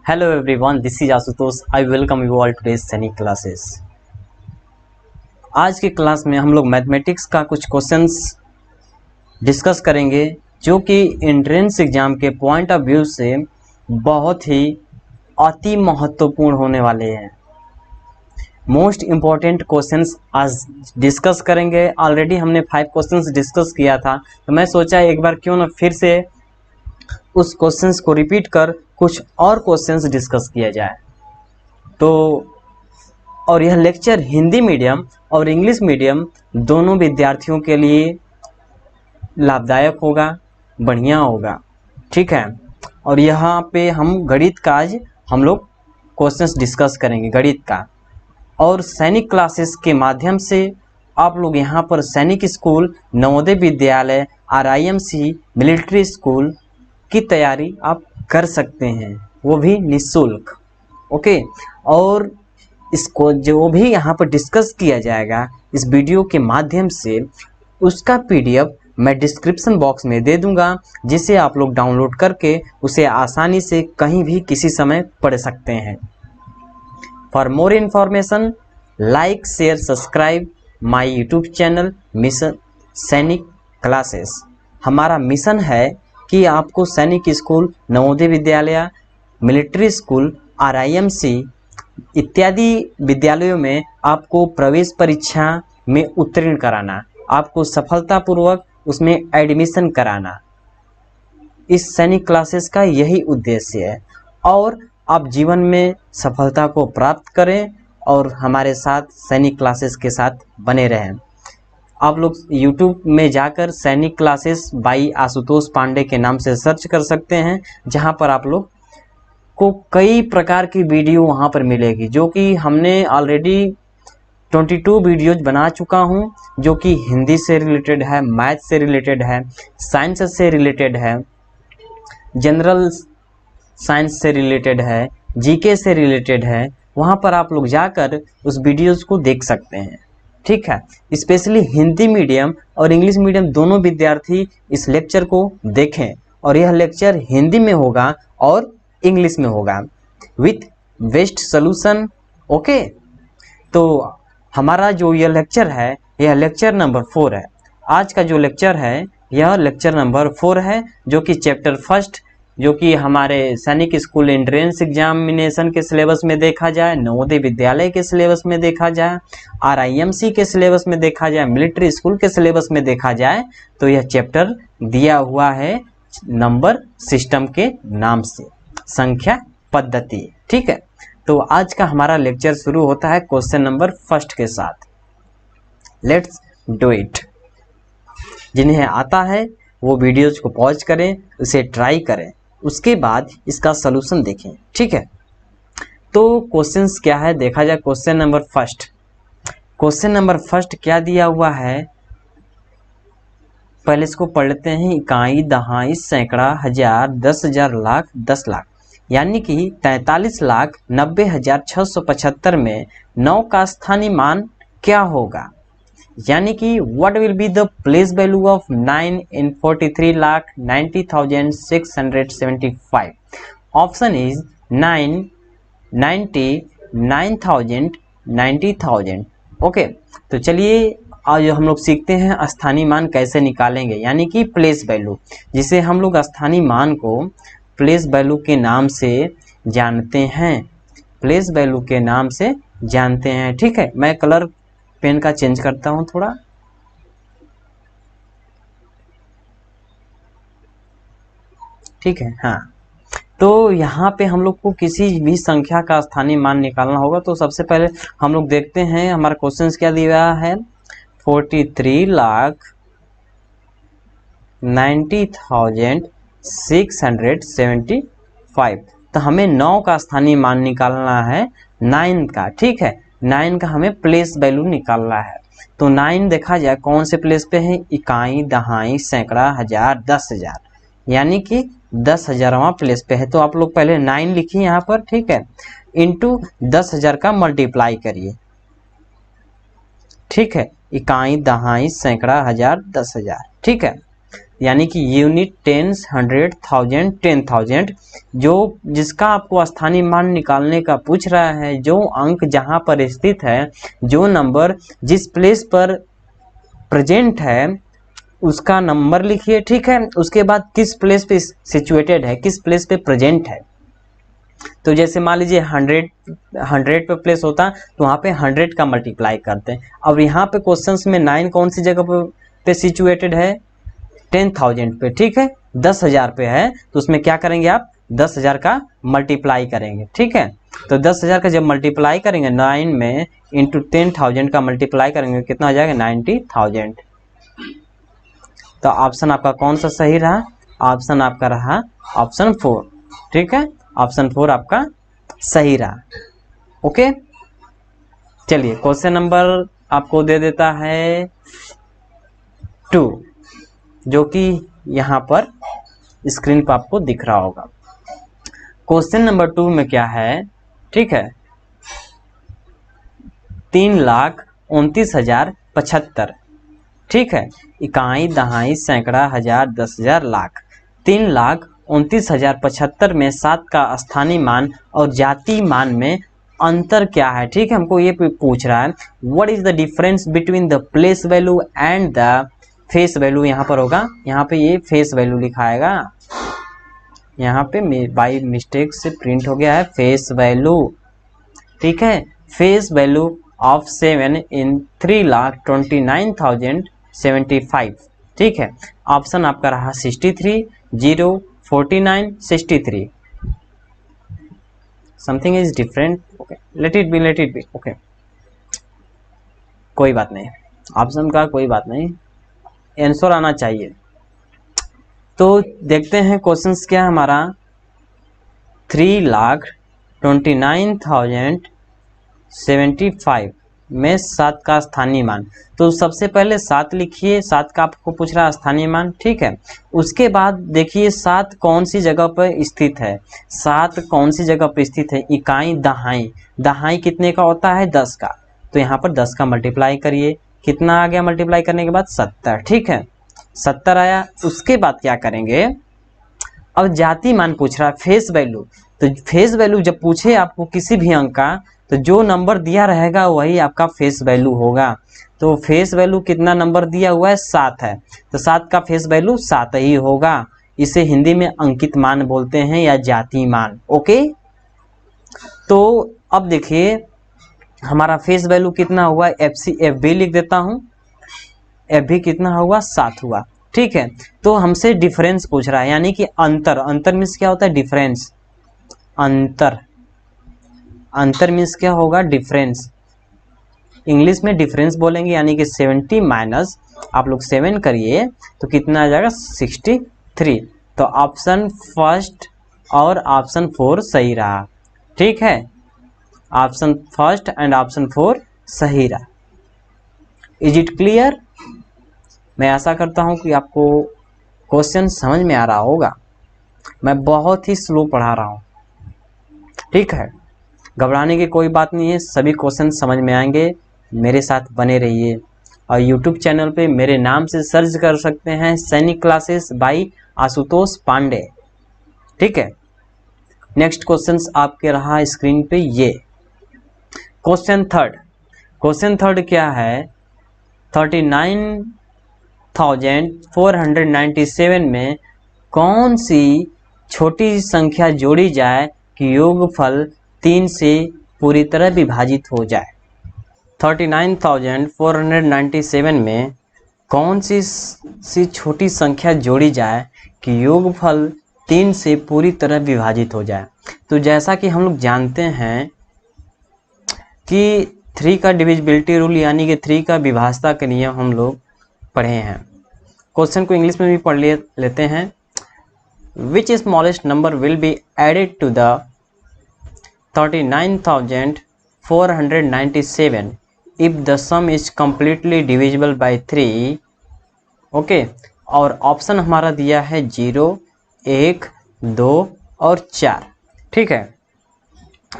Hello everyone, this is Ashutosh. I welcome you all today's सैनिक classes. आज की class में हम लोग मैथमेटिक्स का कुछ क्वेश्चंस डिस्कस करेंगे जो कि एंट्रेंस एग्जाम के पॉइंट ऑफ व्यू से बहुत ही अति महत्वपूर्ण होने वाले हैं। मोस्ट इम्पॉर्टेंट क्वेश्चंस आज डिस्कस करेंगे। ऑलरेडी हमने 5 क्वेश्चंस डिस्कस किया था, तो मैं सोचा एक बार क्यों ना फिर से उस क्वेश्चंस को रिपीट कर कुछ और क्वेश्चंस डिस्कस किया जाए। तो और यह लेक्चर हिंदी मीडियम और इंग्लिश मीडियम दोनों विद्यार्थियों के लिए लाभदायक होगा, बढ़िया होगा, ठीक है। और यहाँ पे हम गणित का आज हम लोग क्वेश्चंस डिस्कस करेंगे गणित का। और सैनिक क्लासेस के माध्यम से आप लोग यहाँ पर सैनिक school, Navodaya Vidyalaya, RIMC, military school की तैयारी आप कर सकते हैं, वो भी निःशुल्क। ओके। और इसको जो भी यहाँ पर डिस्कस किया जाएगा इस वीडियो के माध्यम से, उसका PDF मैं डिस्क्रिप्शन बॉक्स में दे दूंगा, जिसे आप लोग डाउनलोड करके उसे आसानी से कहीं भी किसी समय पढ़ सकते हैं। For more information like share subscribe my YouTube channel mission सैनिक क्लासेस। हमारा मिशन है कि आपको सैनिक school, Navodaya Vidyalaya, military school, RIMC इत्यादि विद्यालयों में आपको प्रवेश परीक्षा में उत्तीर्ण कराना, आपको सफलतापूर्वक उसमें एडमिशन कराना। इस सैनिक क्लासेस का यही उद्देश्य है। और आप जीवन में सफलता को प्राप्त करें और हमारे साथ सैनिक क्लासेस के साथ बने रहें। आप लोग YouTube में जाकर सैनिक क्लासेस बाई आशुतोष पांडे के नाम से सर्च कर सकते हैं, जहां पर आप लोग को कई प्रकार की वीडियो वहां पर मिलेगी, जो कि हमने ऑलरेडी 22 वीडियोज बना चुका हूं, जो कि हिंदी से रिलेटेड है, मैथ से रिलेटेड है, साइंस से रिलेटेड है, जनरल साइंस से रिलेटेड है, GK से रिलेटेड है। वहां पर आप लोग जाकर उस वीडियोज को देख सकते हैं, ठीक है। स्पेशली हिंदी मीडियम और इंग्लिश मीडियम दोनों विद्यार्थी इस लेक्चर को देखें, और यह लेक्चर हिंदी में होगा और इंग्लिश में होगा विथ बेस्ट सॉल्यूशन। ओके। तो हमारा जो यह लेक्चर है, यह लेक्चर नंबर 4 है। आज का जो लेक्चर है यह लेक्चर नंबर 4 है, जो कि चैप्टर फर्स्ट, जो कि हमारे सैनिक स्कूल एंट्रेंस एग्जामिनेशन के सिलेबस में देखा जाए, नवोदय विद्यालय के सिलेबस में देखा जाए, RIMC के सिलेबस में देखा जाए, मिलिट्री स्कूल के सिलेबस में देखा जाए, तो यह चैप्टर दिया हुआ है नंबर सिस्टम के नाम से, संख्या पद्धति, ठीक है। तो आज का हमारा लेक्चर शुरू होता है क्वेश्चन नंबर फर्स्ट के साथ। Let's do it. जिन्हें आता है वो वीडियोज को पॉज करें, उसे ट्राई करें, उसके बाद इसका सलूशन देखें, ठीक है। तो क्वेश्चंस क्या है देखा जाए। Question number first, question number first क्या दिया हुआ है, पहले इसको पढ़ लेते हैं। इकाई, दहाई, सैकड़ा, हजार, 10,000, लाख, 10 लाख, यानी कि 43,90,675 में 9 का स्थानीय मान क्या होगा। यानी कि what will be the place value of 9 in 43,90,675। Option is 9, 90, 9,000, 90,000। Okay. तो चलिए आज हम लोग सीखते हैं स्थानीय मान कैसे निकालेंगे, यानी कि प्लेस वैल्यू, जिसे हम लोग स्थानीय मान को प्लेस वैल्यू के नाम से जानते हैं, प्लेस वैल्यू के नाम से जानते हैं, ठीक है। मैं कलर पेन का चेंज करता हूं थोड़ा, ठीक है। हाँ, तो यहाँ पे हम लोग को किसी भी संख्या का स्थानीय मान निकालना होगा। तो सबसे पहले हम लोग देखते हैं हमारा क्वेश्चन क्या दिया है, 43,90,675। तो हमें 9 का स्थानीय मान निकालना है, 9 का, ठीक है। 9 का हमें प्लेस वैल्यू निकालना है। तो 9 देखा जाए कौन से प्लेस पे है, इकाई, दहाई, सैकड़ा, हजार, 10,000, यानी कि 10,000वां प्लेस पे है। तो आप लोग पहले 9 लिखिए यहाँ पर, ठीक है, इंटू 10,000 का मल्टीप्लाई करिए, ठीक है। इकाई, दहाई, सैकड़ा, हजार, 10,000, ठीक है। यानी कि यूनिट, टेंस, 100, 1000, 10,000, जो जिसका आपको स्थानीय मान निकालने का पूछ रहा है, जो अंक जहां पर स्थित है, जो नंबर जिस प्लेस पर प्रेजेंट है उसका नंबर लिखिए, ठीक है। उसके बाद किस प्लेस पे सिचुएटेड है, किस प्लेस पे प्रेजेंट है। तो जैसे मान लीजिए 100 पे प्लेस होता तो वहाँ पे 100 का मल्टीप्लाई करते हैं। अब यहाँ पे क्वेश्चंस में 9 कौन सी जगह पे सिचुएटेड है, 10,000 पे, ठीक है, 10,000 पे है, तो उसमें क्या करेंगे आप, 10,000 का मल्टीप्लाई करेंगे, ठीक है। तो 10,000 का जब मल्टीप्लाई करेंगे 9 में इंटू 10,000 का मल्टीप्लाई करेंगे, कितना हो जाएगा, 90,000। तो ऑप्शन आपका कौन सा सही रहा, ऑप्शन आपका रहा ऑप्शन 4, ठीक है, ऑप्शन 4 आपका सही रहा। ओके, चलिए क्वेश्चन नंबर आपको दे देता है 2, जो कि यहाँ पर स्क्रीन पर आपको दिख रहा होगा। क्वेश्चन नंबर 2 में क्या है, ठीक है, 3,29,75, ठीक है, इकाई, दहाई, सैकड़ा, हजार, 10,000, लाख। 3,29,75 में 7 का स्थानीय मान और जातीय मान में अंतर क्या है, ठीक है। हमको ये पूछ रहा है what is the difference between the place value and the face value. यहाँ पर होगा, यहाँ पे ये फेस वैल्यू लिखाएगा, यहाँ पे बाई मिस्टेक से प्रिंट हो गया है फेस वैल्यू, ठीक है। फेस वैल्यू ऑफ 7 इन 3,29,075, ठीक है। ऑप्शन आपका रहा 63, 0, 49, 63। Something is different, okay, let it be, okay, कोई बात नहीं, ऑप्शन का कोई बात नहीं, आंसर आना चाहिए। तो देखते हैं क्वेश्चंस क्या हमारा, 3,29,075 में 7 का स्थानीय मान। तो सबसे पहले 7 लिखिए, 7 का आपको पूछ रहा है स्थानीय मान, ठीक है। उसके बाद देखिए 7 कौन सी जगह पर स्थित है, 7 कौन सी जगह पर स्थित है, इकाई, दहाई, दहाई कितने का होता है, 10 का, तो यहाँ पर 10 का मल्टीप्लाई करिए, कितना आ गया मल्टीप्लाई करने के बाद, 70, ठीक है, 70 आया। उसके बाद क्या करेंगे, अब जाति मान पूछ रहा है, फेस वैल्यू, तो फेस वैल्यू जब पूछे आपको किसी भी अंक का, तो जो नंबर दिया रहेगा वही आपका फेस वैल्यू होगा। तो फेस वैल्यू कितना नंबर दिया हुआ है, 7 है, तो 7 का फेस वैल्यू 7 ही होगा। इसे हिंदी में अंकित मान बोलते हैं या जाति मान, ओके। तो अब देखिए हमारा फेस वैल्यू कितना हुआ, एफ बी लिख देता हूँ, एफ भी कितना हुआ, 7 हुआ, ठीक है। तो हमसे डिफरेंस पूछ रहा है, यानी कि अंतर, अंतर मीन्स क्या होता है, डिफरेंस, अंतर, अंतर मीन्स क्या होगा, डिफरेंस, इंग्लिश में डिफरेंस बोलेंगे, यानी कि 70 माइनस आप लोग 7 करिए तो कितना आ जाएगा, 63। तो ऑप्शन फर्स्ट और ऑप्शन 4 सही रहा, ठीक है, ऑप्शन फर्स्ट एंड ऑप्शन 4 सही रहा। Is it clear. मैं आशा करता हूं कि आपको क्वेश्चन समझ में आ रहा होगा, मैं बहुत ही स्लो पढ़ा रहा हूं, ठीक है, घबराने की कोई बात नहीं है, सभी क्वेश्चन समझ में आएंगे, मेरे साथ बने रहिए। और यूट्यूब चैनल पे मेरे नाम से सर्च कर सकते हैं, सैनिक क्लासेस बाई आशुतोष पांडे, ठीक है। नेक्स्ट क्वेश्चंस आपके रहा स्क्रीन पे, ये क्वेश्चन थर्ड क्या है, 39,497 में कौन सी छोटी संख्या जोड़ी जाए कि योगफल 3 से पूरी तरह विभाजित हो जाए। 39,497 में कौन सी छोटी संख्या जोड़ी जाए कि योगफल 3 से पूरी तरह विभाजित हो जाए। तो जैसा कि हम लोग जानते हैं कि 3 का डिविजिबिलिटी रूल, यानी कि 3 का विभाज्यता का नियम हम लोग पढ़े हैं। क्वेश्चन को इंग्लिश में भी पढ़ लेते हैं। Which smallest number will be added to the 39,497 if the sum is completely divisible by 3, okay. और ऑप्शन हमारा दिया है 0, 1, 2 और 4, ठीक है।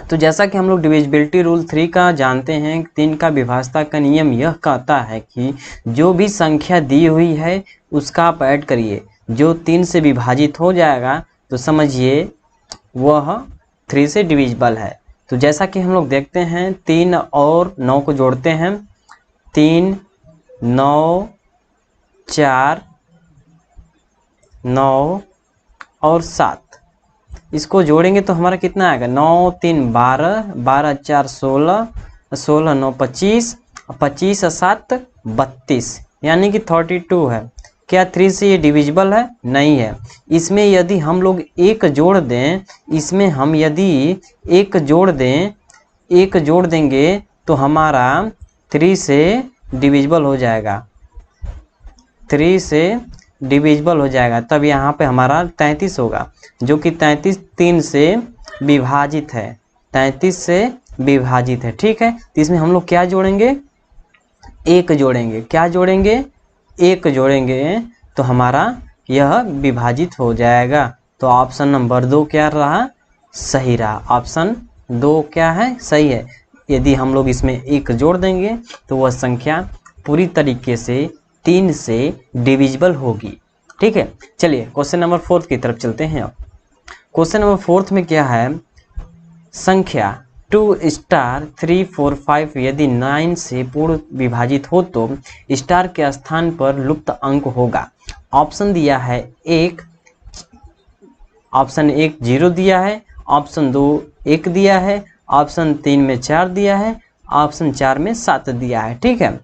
तो जैसा कि हम लोग डिविजिबिलिटी रूल 3 का जानते हैं, 3 का विभाज्यता का नियम यह कहता है कि जो भी संख्या दी हुई है उसका आप ऐड करिए, जो 3 से विभाजित हो जाएगा तो समझिए वह 3 से डिविजिबल है। तो जैसा कि हम लोग देखते हैं 3 और 9 को जोड़ते हैं, 3 9 4 9 और 7, इसको जोड़ेंगे तो हमारा कितना आएगा, 9 3 12, 12 4 16, 16 9 25, 25 और 7 32, यानी कि 32 है। क्या 3 से ये डिविजिबल है? नहीं है। इसमें यदि हम लोग एक जोड़ दें, इसमें हम यदि एक जोड़ देंगे तो हमारा 3 से डिविजिबल हो जाएगा, 3 से डिविजिबल हो जाएगा। तब यहाँ पे हमारा 33 होगा, जो कि 33 3 से विभाजित है, 33 से विभाजित है। ठीक है, तो इसमें हम लोग क्या जोड़ेंगे, एक जोड़ेंगे। क्या जोड़ेंगे? एक जोड़ेंगे तो हमारा यह विभाजित हो जाएगा। तो ऑप्शन नंबर 2 क्या रहा? सही रहा। ऑप्शन 2 क्या है? सही है। यदि हम लोग इसमें एक जोड़ देंगे तो वह संख्या पूरी तरीके से 3 से डिविजिबल होगी। ठीक है, चलिए क्वेश्चन नंबर 4 की तरफ चलते हैं। अब क्वेश्चन नंबर 4 में क्या है, संख्या 2 स्टार 3 4 5 यदि 9 से पूर्ण विभाजित हो तो स्टार के स्थान पर लुप्त अंक होगा। ऑप्शन दिया है एक, ऑप्शन 1 0 दिया है, ऑप्शन 2 1 दिया है, ऑप्शन 3 में 4 दिया है, ऑप्शन 4 में 7 दिया है। ठीक है,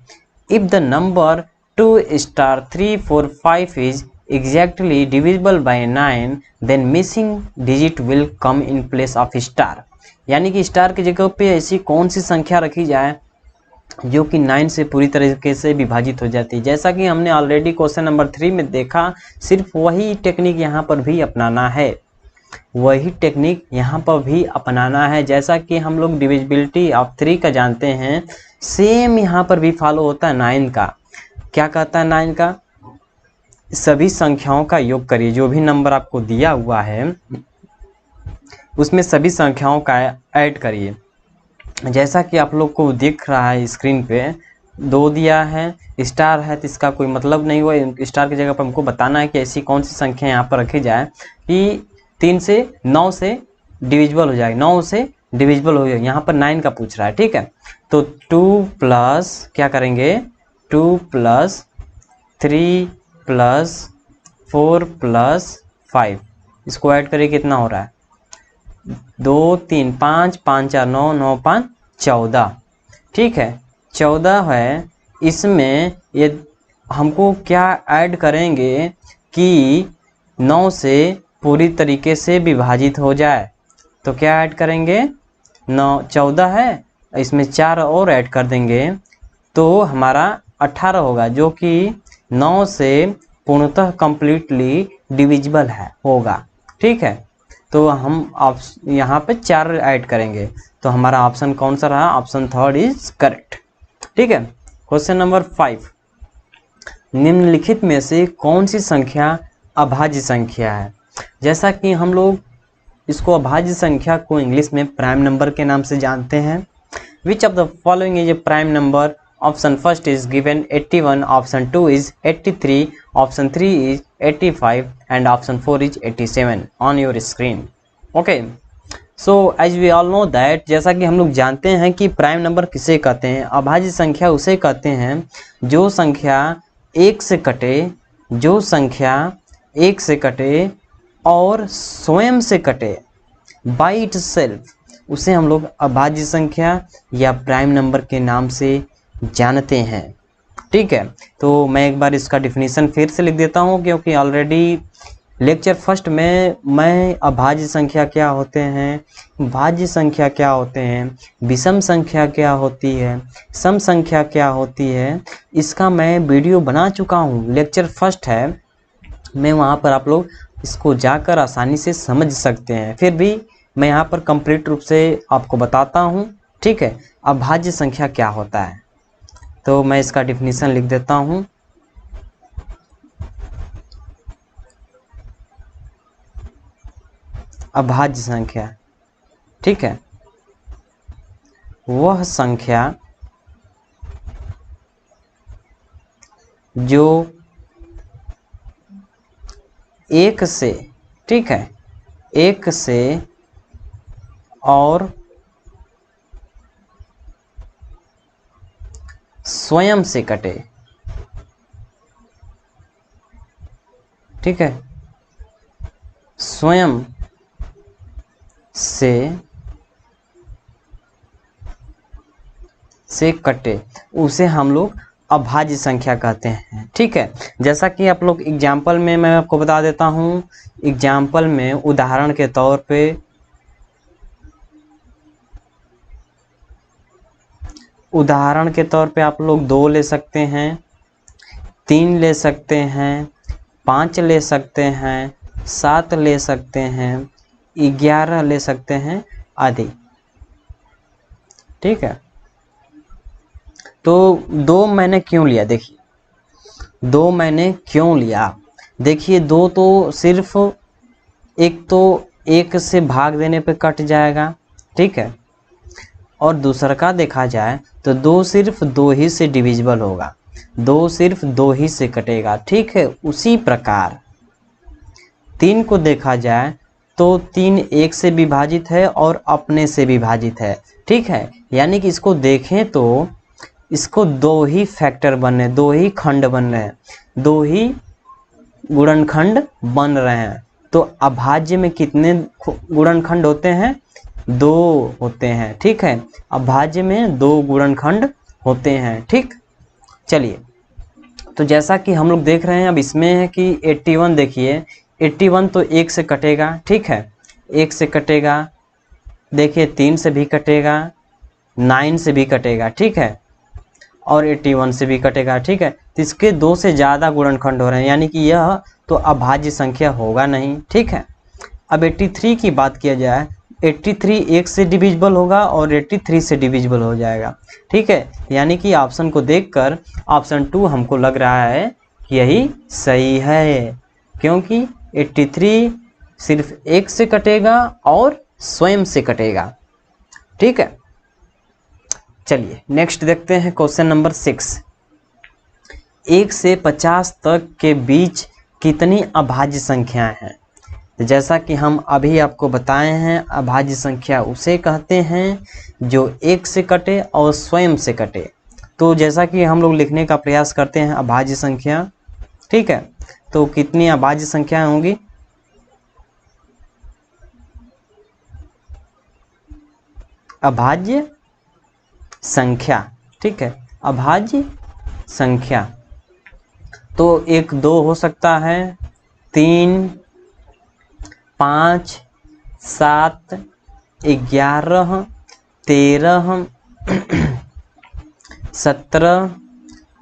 if the number 2 star 3 4 5 is exactly divisible by 9 then missing digit will come in place of star. यानी कि स्टार की जगह पे ऐसी कौन सी संख्या रखी जाए जो कि 9 से पूरी तरीके से विभाजित हो जाती है। जैसा कि हमने ऑलरेडी क्वेश्चन नंबर 3 में देखा, सिर्फ वही टेक्निक यहाँ पर भी अपनाना है, वही टेक्निक यहाँ पर भी अपनाना है। जैसा कि हम लोग डिविजिबिलिटी ऑफ 3 का जानते हैं, सेम यहाँ पर भी फॉलो होता है 9 का। क्या कहता है 9 का? सभी संख्याओं का योग करिए, जो भी नंबर आपको दिया हुआ है उसमें सभी संख्याओं का ऐड करिए। जैसा कि आप लोग को दिख रहा है स्क्रीन पे, 2 दिया है, स्टार है तो इसका कोई मतलब नहीं हुआ। स्टार की जगह पर हमको बताना है कि ऐसी कौन सी संख्या यहाँ पर रखी जाए कि 3 से 9 से डिविजिबल हो जाए, 9 से डिविजिबल हो जाए। यहाँ पर 9 का पूछ रहा है। ठीक है, तो 2 प्लस क्या करेंगे, 2 प्लस 3 प्लस 4 प्लस 5, इसको ऐड करिए, कितना हो रहा है, 2 3 5 5 4 9 9 5 14। ठीक है, 14 है। इसमें ये हमको क्या ऐड करेंगे कि 9 से पूरी तरीके से विभाजित हो जाए। तो क्या ऐड करेंगे, 9 14 है, इसमें 4 और ऐड कर देंगे तो हमारा 18 होगा, जो कि 9 से पूर्णतः कंप्लीटली डिविजिबल है होगा। ठीक है, तो हम यहाँ पे 4 ऐड करेंगे तो हमारा ऑप्शन कौन सा रहा, ऑप्शन 3 इज करेक्ट। ठीक है, क्वेश्चन नंबर 5, निम्नलिखित में से कौन सी संख्या अभाज्य संख्या है। जैसा कि हम लोग इसको अभाज्य संख्या को इंग्लिश में प्राइम नंबर के नाम से जानते हैं। Which of the following is a prime number. Option first is given 81, option 2 is 83, option 3 is 85 and option 4 is 87 on your screen. Okay, so as we all know that, जैसा कि हम लोग जानते हैं कि प्राइम नंबर किसे कहते हैं, अभाज्य संख्या उसे कहते हैं जो संख्या एक से कटे, जो संख्या एक से कटे और स्वयं से कटे, बाई इट सेल्फ, उसे हम लोग अभाज्य संख्या या प्राइम नंबर के नाम से जानते हैं। ठीक है, तो मैं एक बार इसका डिफिनीशन फिर से लिख देता हूँ, क्योंकि ऑलरेडी लेक्चर फर्स्ट में मैं अभाज्य संख्या क्या होते हैं, भाज्य संख्या क्या होते हैं, विषम संख्या क्या होती है, सम संख्या क्या होती है, इसका मैं वीडियो बना चुका हूँ। लेक्चर फर्स्ट है, मैं वहाँ पर आप लोग इसको जाकर आसानी से समझ सकते हैं। फिर भी मैं यहाँ पर कंप्लीट रूप से आपको बताता हूँ। ठीक है, अभाज्य संख्या क्या होता है, तो मैं इसका डिफिनीशन लिख देता हूँ। अभाज्य संख्या, ठीक है, वह संख्या जो एक से, ठीक है, एक से और स्वयं से कटे, ठीक है, स्वयं से कटे, उसे हम लोग अभाज्य संख्या कहते हैं। ठीक है, जैसा कि आप लोग एग्जाम्पल में मैं आपको बता देता हूँ। एग्जाम्पल में उदाहरण के तौर पे आप लोग 2 ले सकते हैं, 3 ले सकते हैं, 5 ले सकते हैं, 7 ले सकते हैं, 11 ले सकते हैं आदि। ठीक है, तो 2 मैंने क्यों लिया, देखिए 2 मैंने क्यों लिया, देखिए 2 तो सिर्फ एक तो 1 से भाग देने पे कट जाएगा, ठीक है, और दूसरा का देखा जाए तो 2 सिर्फ 2 ही से डिविजिबल होगा, 2 सिर्फ 2 ही से कटेगा। ठीक है, उसी प्रकार 3 को देखा जाए तो 3 1 से विभाजित है और अपने से विभाजित है। ठीक है, यानी कि इसको देखें तो इसको 2 ही फैक्टर बन रहे हैं, 2 ही खंड बन रहे हैं, 2 ही गुणनखंड बन रहे हैं। तो अभाज्य में कितने गुणनखंड होते हैं, 2 होते हैं। ठीक है, अभाज्य में 2 गुणनखंड होते हैं। ठीक, चलिए, तो जैसा कि हम लोग देख रहे हैं, अब इसमें है कि 81, देखिए 81 तो 1 से कटेगा, ठीक है, 1 से कटेगा, देखिए 3 से भी कटेगा, 9 से भी कटेगा, ठीक है, और 81 से भी कटेगा। ठीक है, तो इसके 2 से ज़्यादा गुणनखंड हो रहे हैं, यानी कि यह तो अभाज्य संख्या होगा नहीं। ठीक है, अब 83 की बात किया जाए, 83 1 से डिविजिबल होगा और 83 से डिविजिबल हो जाएगा। ठीक है, यानी कि ऑप्शन को देखकर ऑप्शन 2 हमको लग रहा है कि यही सही है, क्योंकि 83 सिर्फ 1 से कटेगा और स्वयं से कटेगा। ठीक है, चलिए नेक्स्ट देखते हैं क्वेश्चन नंबर 6। 1 से 50 तक के बीच कितनी अभाज्य संख्याएं हैं? जैसा कि हम अभी आपको बताए हैं, अभाज्य संख्या उसे कहते हैं जो 1 से कटे और स्वयं से कटे। तो जैसा कि हम लोग लिखने का प्रयास करते हैं अभाज्य संख्या, ठीक है, तो कितनी अभाज्य संख्याएं होंगी? अभाज्य संख्या, ठीक है, अभाज्य संख्या तो 1 2 हो सकता है, 3 5 7 11 13 17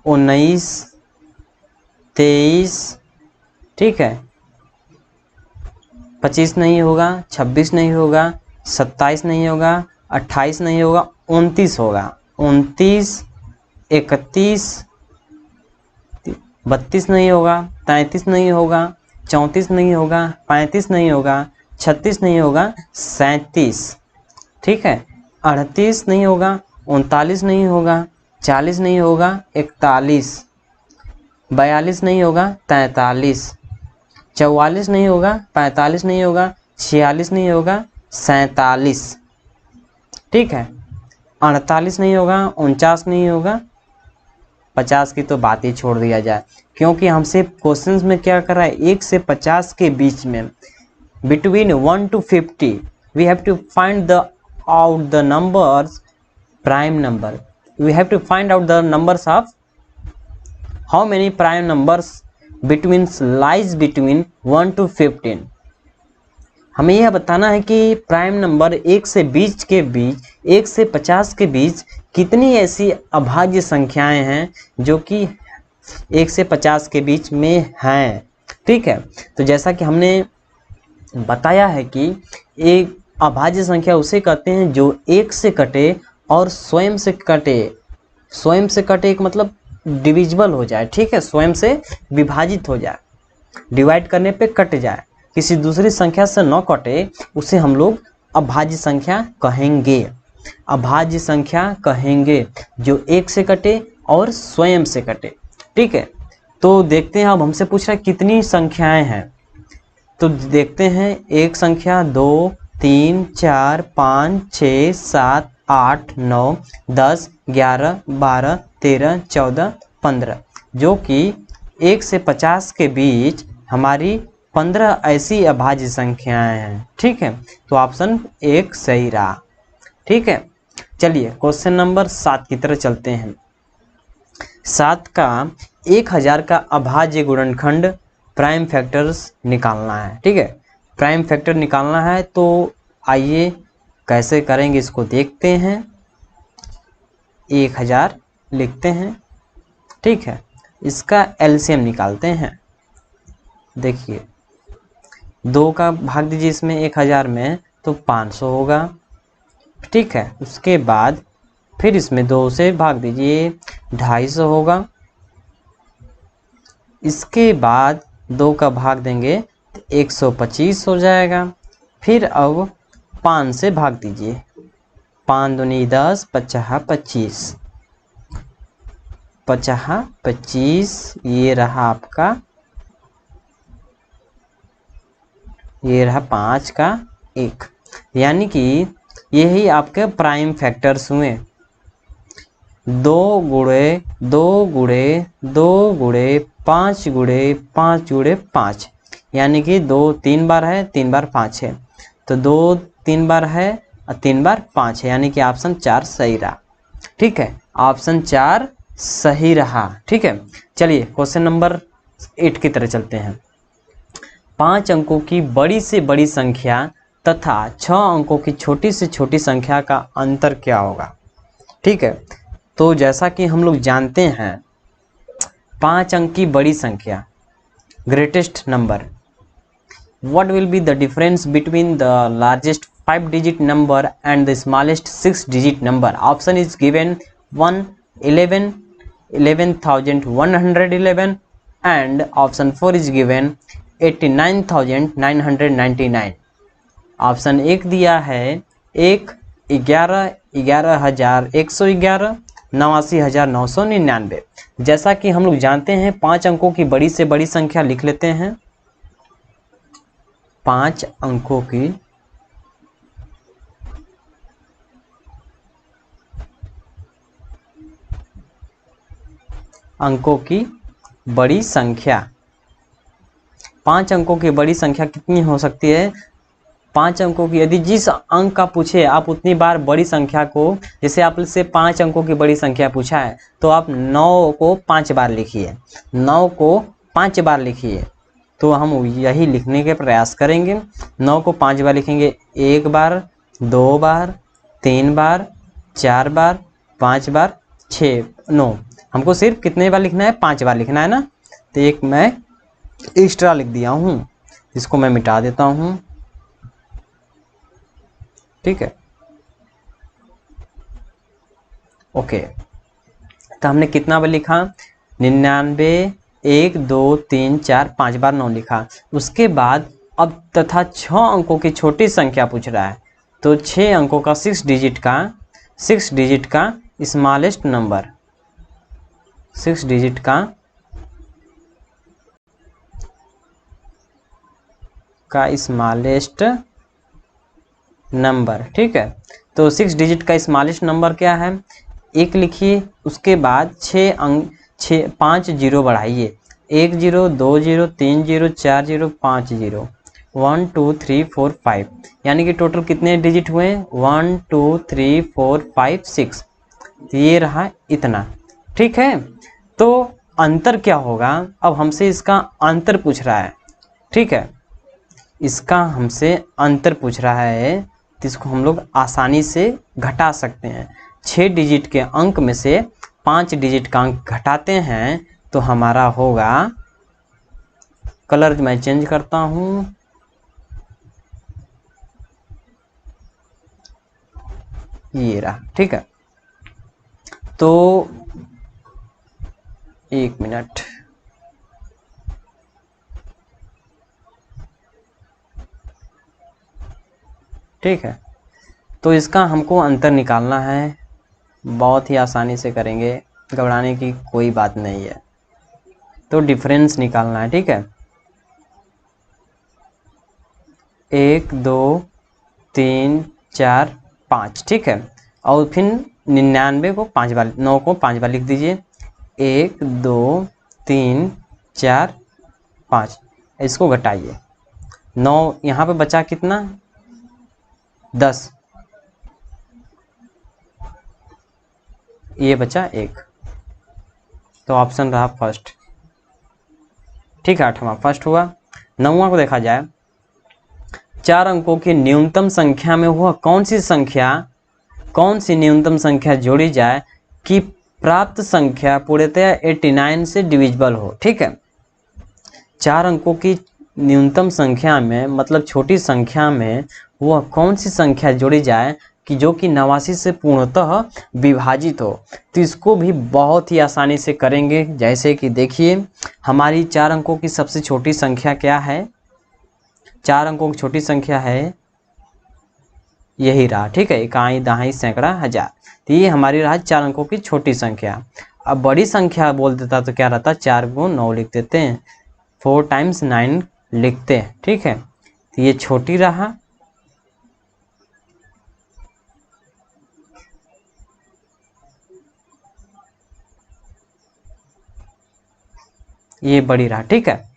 19 23, ठीक है, 25 नहीं होगा, 26 नहीं होगा, 27 नहीं होगा, 28 नहीं होगा, 29 होगा, 29 31 32 नहीं होगा, 33 नहीं होगा, 34 नहीं होगा, 35 नहीं होगा, 36 नहीं होगा, 37, ठीक है, 38 नहीं होगा, 39 नहीं होगा, 40 नहीं होगा, 41, 42 नहीं होगा, 43, 44 नहीं होगा, 45 नहीं होगा, 46 नहीं होगा, 47, ठीक है, 48 नहीं होगा, 49 नहीं होगा, 50 की तो बात ही छोड़ दिया जाए, क्योंकि हमसे क्वेश्चंस में क्या कर रहा है, 1 से 50 के बीच में, between 1 to 50 we have to find out the numbers prime number, we have to find out the numbers of how many prime numbers between lies between 1 to 15। हमें यह बताना है कि प्राइम नंबर 1 से 20 के बीच, 1 से 50 के बीच कितनी ऐसी अभाज्य संख्याएं हैं जो कि 1 से 50 के बीच में हैं। ठीक है, तो जैसा कि हमने बताया है कि एक अभाज्य संख्या उसे कहते हैं जो 1 से कटे और स्वयं से कटे। स्वयं से कटे एक मतलब डिविजिबल हो जाए, ठीक है, स्वयं से विभाजित हो जाए, डिवाइड करने पे कट जाए, किसी दूसरी संख्या से न कटे, उसे हम लोग अभाज्य संख्या कहेंगे। अभाज्य संख्या कहेंगे जो एक से कटे और स्वयं से कटे। ठीक है, तो देखते हैं, अब हमसे पूछ रहा है कितनी संख्याएं हैं। तो देखते हैं, एक संख्या, 2, 3, 4, 5, 6, 7, 8, 9, 10, 11, 12, 13, 14, 15, जो कि 1 से 50 के बीच हमारी 15 ऐसी अभाज्य संख्याएं हैं। ठीक है, तो ऑप्शन 1 सही रहा। ठीक है, चलिए क्वेश्चन नंबर 7 की तरफ चलते हैं। 7 का 1000 का अभाज्य गुणनखंड प्राइम फैक्टर्स निकालना है। ठीक है, प्राइम फैक्टर निकालना है, तो आइए कैसे करेंगे इसको देखते हैं। 1000 लिखते हैं। ठीक है, इसका एलसीएम निकालते हैं। देखिए, 2 का भाग दीजिए इसमें 1000 में, तो 500 होगा। ठीक है, उसके बाद फिर इसमें 2 से भाग दीजिए, 250 होगा। इसके बाद 2 का भाग देंगे तो 125 हो जाएगा। फिर अब 5 से भाग दीजिए, 5 दूनी 10, 50 25, 50 25, ये रहा आपका, ये रहा 5 का 1, यानी कि यही आपके प्राइम फैक्टर्स हुए। 2 गुणे 2 गुणे 2 गुणे 5 गुणे 5 गुणे 5, यानी कि 2 3 बार है, 3 बार 5 है, तो 2 3 बार है और 3 बार 5 है, यानी कि ऑप्शन 4 सही रहा। ठीक है, ऑप्शन 4 सही रहा। ठीक है, चलिए क्वेश्चन नंबर 8 की तरह चलते हैं। 5 अंकों की बड़ी से बड़ी संख्या तथा 6 अंकों की छोटी से छोटी संख्या का अंतर क्या होगा। ठीक है, तो जैसा कि हम लोग जानते हैं, 5 अंक की बड़ी संख्या, greatest number, what will be the difference between the largest 5 digit number and the smallest 6 digit number. Option is given 1 11 11,111 and option 4 is given 89,999. Option 1 दिया है 1 11 11,111 89,999। जैसा कि हम लोग जानते हैं, 5 अंकों की बड़ी से बड़ी संख्या लिख लेते हैं। 5 अंकों की बड़ी संख्या, 5 अंकों की बड़ी संख्या कितनी हो सकती है। 5 अंकों की, यदि जिस अंक का पूछे आप उतनी बार बड़ी संख्या को, जैसे आपसे 5 अंकों की बड़ी संख्या पूछा है तो आप 9 को 5 बार लिखिए, 9 को 5 बार लिखिए। तो हम यही लिखने के प्रयास करेंगे। 9 को 5 बार लिखेंगे, 1 बार, 2 बार, 3 बार, 4 बार, 5 बार, 6 9, हमको सिर्फ कितने बार लिखना है, 5 बार लिखना है ना। तो एक मैं एक्स्ट्रा लिख दिया हूँ, इसको मैं मिटा देता हूँ। ठीक है, ओके, तो हमने कितना बार लिखा, 99, 1 2 3 4 5 बार 9 लिखा। उसके बाद अब तथा 6 अंकों की छोटी संख्या पूछ रहा है, तो 6 अंकों का 6 डिजिट का स्मॉलेस्ट नंबर, 6 डिजिट का स्मॉलेस्ट नंबर। ठीक है, तो 6 डिजिट का स्मॉलेस्ट नंबर क्या है, 1 लिखिए। उसके बाद 6 अंक, 5 जीरो बढ़ाइए, 1 0 2 0 3 0 4 0 5 0, 1 2 3 4 5, यानी कि टोटल कितने डिजिट हुए, 1 2 3 4 5 6, ये रहा इतना। ठीक है, तो अंतर क्या होगा, अब हमसे इसका अंतर पूछ रहा है। ठीक है, इसका हमसे अंतर पूछ रहा है, तो इसको हम लोग आसानी से घटा सकते हैं। 6 डिजिट के अंक में से 5 डिजिट का अंक घटाते हैं तो हमारा होगा, कलर मैं चेंज करता हूँ, ये रहा। ठीक है, तो 1 मिनट, ठीक है, तो इसका हमको अंतर निकालना है, बहुत ही आसानी से करेंगे, घबराने की कोई बात नहीं है। तो डिफरेंस निकालना है, ठीक है। 1 2 3 4 5, ठीक है। और फिर 99 को 5 बार, 9 को 5 बार लिख दीजिए। 1 2 3 4 5, इसको घटाइए। 9 यहाँ पे बचा कितना, 10, ये बचा 1, तो ऑप्शन रहा फर्स्ट, ठीक है। 8वां फर्स्ट हुआ। 9वां को देखा जाए, 4 अंकों की न्यूनतम संख्या में वह कौन सी न्यूनतम संख्या जोड़ी जाए कि प्राप्त संख्या पूर्णतया 89 से डिविजिबल हो, ठीक है। 4 अंकों की न्यूनतम संख्या में, मतलब छोटी संख्या में, वह कौन सी संख्या जोड़ी जाए कि जो कि 89 से पूर्णतः विभाजित हो। तो इसको भी बहुत ही आसानी से करेंगे। जैसे कि देखिए, हमारी 4 अंकों की सबसे छोटी संख्या क्या है, 4 अंकों की छोटी संख्या है, यही रहा, ठीक है, इकाई दहाई सैकड़ा हजार। तो ये हमारी रहा 4 अंकों की छोटी संख्या। अब बड़ी संख्या बोल देता तो क्या रहता, 4 को 9 लिख देते हैं, 4 टाइम्स 9 लिखते हैं, ठीक है। तो ये छोटी रहा, ये बड़ी रहा, ठीक है।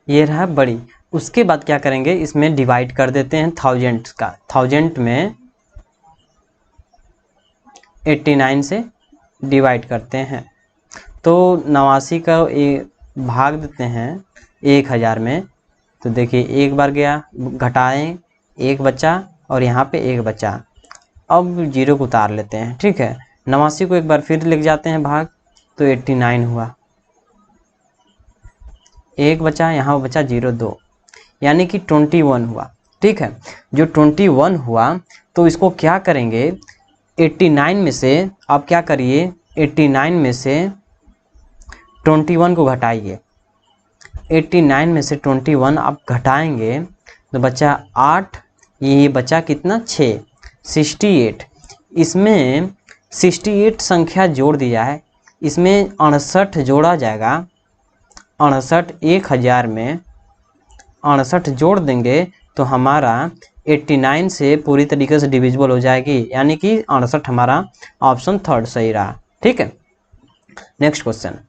ये रहा बड़ी। उसके बाद क्या करेंगे, इसमें डिवाइड कर देते हैं थाउजेंड का, 1000 में 89 से डिवाइड करते हैं। तो 89 का भाग देते हैं 1000 में। तो देखिए, एक बार गया, घटाएं, 1 बचा और यहाँ पे 1 बचा। अब 0 को उतार लेते हैं, ठीक है। 89 को एक बार फिर लिख जाते हैं भाग, तो 89 हुआ। 1 बचा, यहाँ बचा 0 2, यानी कि 21 हुआ, ठीक है। जो 21 हुआ, तो इसको क्या करेंगे, 89 में से आप क्या करिए, 89 में से 21 को घटाइए। 89 में से 21 आप घटाएंगे तो बचा 8, ये बचा कितना, 6, 68। इसमें 68 संख्या जोड़ दिया है, इसमें 68 जोड़ा जाएगा। 68 1000 में 68 जोड़ देंगे तो हमारा 89 से पूरी तरीके से डिविजिबल हो जाएगी, यानी कि 68 हमारा ऑप्शन थर्ड सही रहा, ठीक है। नेक्स्ट क्वेश्चन,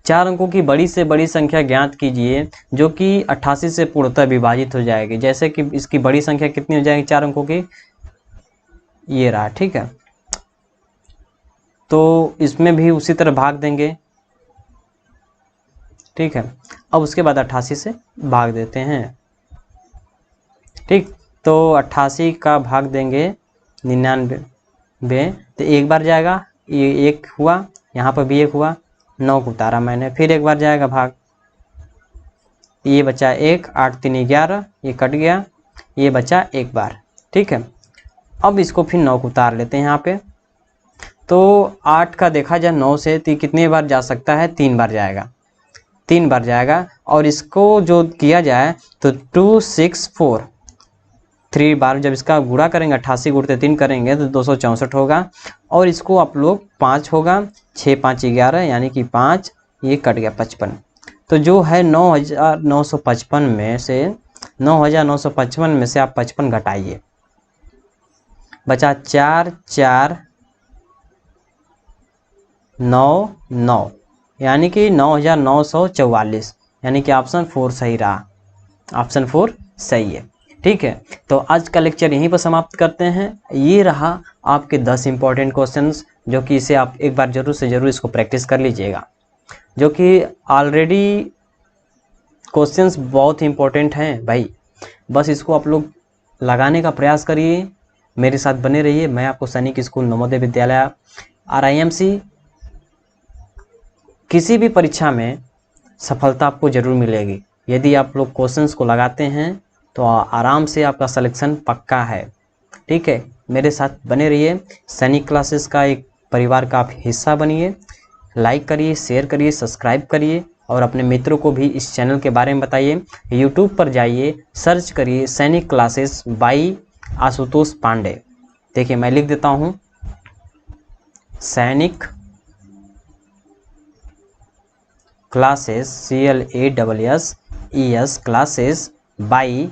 4 अंकों की बड़ी से बड़ी संख्या ज्ञात कीजिए जो कि 88 से पूर्णतः विभाजित हो जाएगी। जैसे कि इसकी बड़ी संख्या कितनी हो जाएगी 4 अंकों की, ये रहा, ठीक है। तो इसमें भी उसी तरह भाग देंगे, ठीक है। अब उसके बाद 88 से भाग देते हैं, ठीक। तो 88 का भाग देंगे 99, तो एक बार जाएगा, ये 1 हुआ, यहाँ पर भी 1 हुआ, 9 को उतारा मैंने, फिर एक बार जाएगा भाग, ये बचा 1, 8 3 11, ये कट गया, ये बचा 1 बार, ठीक है। अब इसको फिर 9 को उतार लेते हैं यहाँ पे। तो 8 का देखा जाए 9 से, तो कितने बार जा सकता है, 3 बार जाएगा, 3 बार जाएगा। और इसको जो किया जाए तो 2 6 4, 3 बार जब इसका गुणा करेंगे, 88 गुणते 3 करेंगे तो 264 होगा। और इसको आप लोग 5 होगा, 6 5 11, यानी कि 5, ये कट गया 55। तो जो है 9955 में से 9955 में से आप 55 घटाइए, बचा 4 4 9 9, यानी कि 9944, यानी कि ऑप्शन 4 सही रहा, ऑप्शन 4 सही है, ठीक है। तो आज का लेक्चर यहीं पर समाप्त करते हैं। ये रहा आपके 10 इंपॉर्टेंट क्वेश्चंस, जो कि इसे आप एक बार जरूर से जरूर इसको प्रैक्टिस कर लीजिएगा, जो कि ऑलरेडी क्वेश्चंस बहुत ही इंपॉर्टेंट हैं भाई। बस इसको आप लोग लगाने का प्रयास करिए, मेरे साथ बने रहिए। मैं आपको सैनिक स्कूल नवोदय विद्यालय RIMC, किसी भी परीक्षा में सफलता आपको जरूर मिलेगी। यदि आप लोग क्वेश्चंस को लगाते हैं तो आराम से आपका सिलेक्शन पक्का है। ठीक है, मेरे साथ बने रहिए, सैनिक क्लासेस का एक परिवार का आप हिस्सा बनिए। लाइक करिए, शेयर करिए, सब्सक्राइब करिए और अपने मित्रों को भी इस चैनल के बारे में बताइए। यूट्यूब पर जाइए, सर्च करिए सैनिक क्लासेस बाई आशुतोष पांडे। देखिए मैं लिख देता हूँ, Sainik classes CLASSES classes by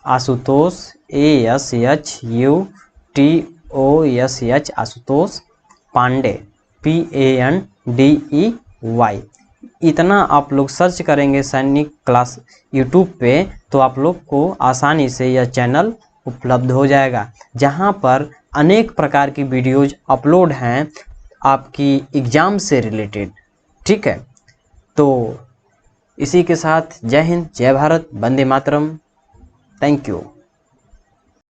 Ashutosh ASHUTOSH Ashutosh Pandey PANDEY। इतना आप लोग सर्च करेंगे सैनिक क्लास यूट्यूब पे तो आप लोग को आसानी से यह चैनल उपलब्ध हो जाएगा, जहां पर अनेक प्रकार की वीडियोज अपलोड हैं आपकी एग्ज़ाम से रिलेटेड। ठीक है, तो इसी के साथ जय हिंद, जय भारत, वंदे मातरम। Thank you.